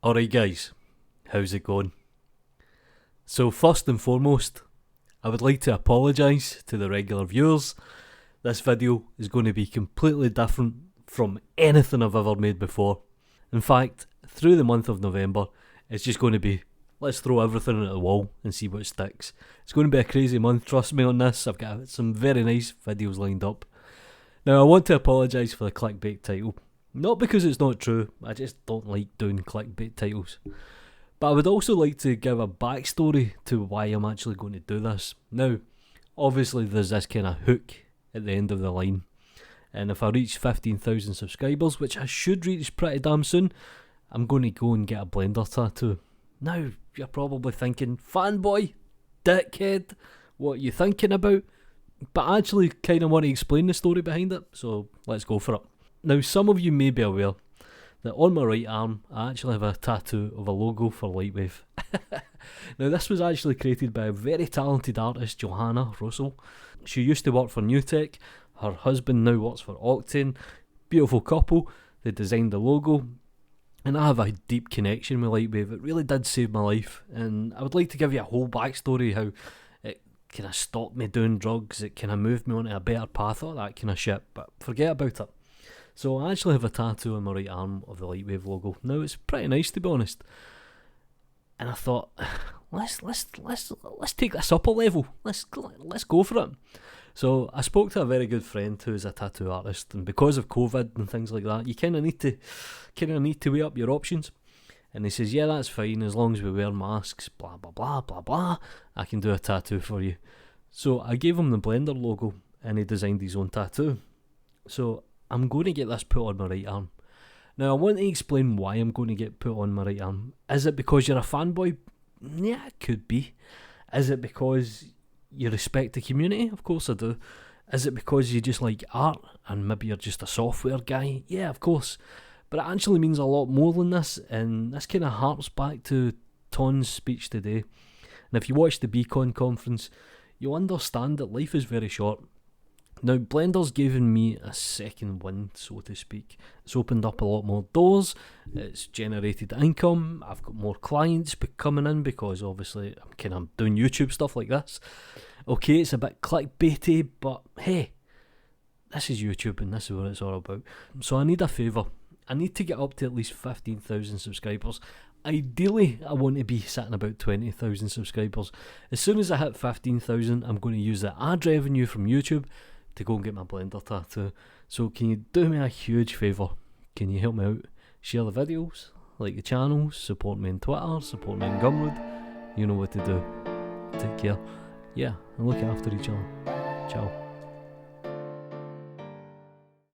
Alright guys, how's it going? So first and foremost, I would like to apologise to the regular viewers. This video is going to be completely different from anything I've ever made before. In fact, through the month of November, it's just going to be, let's throw everything at the wall and see what sticks. It's going to be a crazy month, trust me on this. I've got some very nice videos lined up. Now I want to apologise for the clickbait title. Not because it's not true, I just don't like doing clickbait titles. But I would also like to give a backstory to why I'm actually going to do this. Now, obviously there's this kind of hook at the end of the line. And if I reach 15,000 subscribers, which I should reach pretty damn soon, I'm going to go and get a Blender tattoo. Now, you're probably thinking, fanboy, dickhead, what are you thinking about? But I actually kind of want to explain the story behind it, so let's go for it. Now, some of you may be aware that on my right arm, I actually have a tattoo of a logo for Lightwave. Now, this was actually created by a very talented artist, Johanna Russell. She used to work for NewTek. Her husband now works for Octane. Beautiful couple. They designed the logo. And I have a deep connection with Lightwave. It really did save my life. And I would like to give you a whole backstory, how it kind of stopped me doing drugs. It kind of moved me onto a better path, all that kind of shit. But forget about it. So I actually have a tattoo on my right arm of the Lightwave logo. Now it's pretty nice, to be honest. And I thought, let's take this up a level. Let's go for it. So I spoke to a very good friend who is a tattoo artist, and because of COVID and things like that, you kind of need to weigh up your options. And he says, yeah, that's fine, as long as we wear masks, blah blah blah blah blah, I can do a tattoo for you. So I gave him the Blender logo, and he designed his own tattoo. So I'm going to get this put on my right arm. Now, I want to explain why I'm going to get put on my right arm. Is it because you're a fanboy? Yeah, it could be. Is it because you respect the community? Of course I do. Is it because you just like art and maybe you're just a software guy? Yeah, of course. But it actually means a lot more than this, and this kind of harps back to Ton's speech today. And if you watch the Beacon conference, you'll understand that life is very short. Now, Blender's given me a second wind, so to speak. It's opened up a lot more doors, it's generated income, I've got more clients coming in because obviously I'm kind of doing YouTube stuff like this. Okay, it's a bit clickbaity, but hey, this is YouTube and this is what it's all about. So I need a favour. I need to get up to at least 15,000 subscribers. Ideally, I want to be sitting about 20,000 subscribers. As soon as I hit 15,000, I'm going to use the ad revenue from YouTube to go and get my Blender tattoo. So can you do me a huge favour? Can you help me out? Share the videos, like the channels, support me on Twitter, support me on Gumroad. You know what to do. Take care. Yeah, and look after each other. Ciao.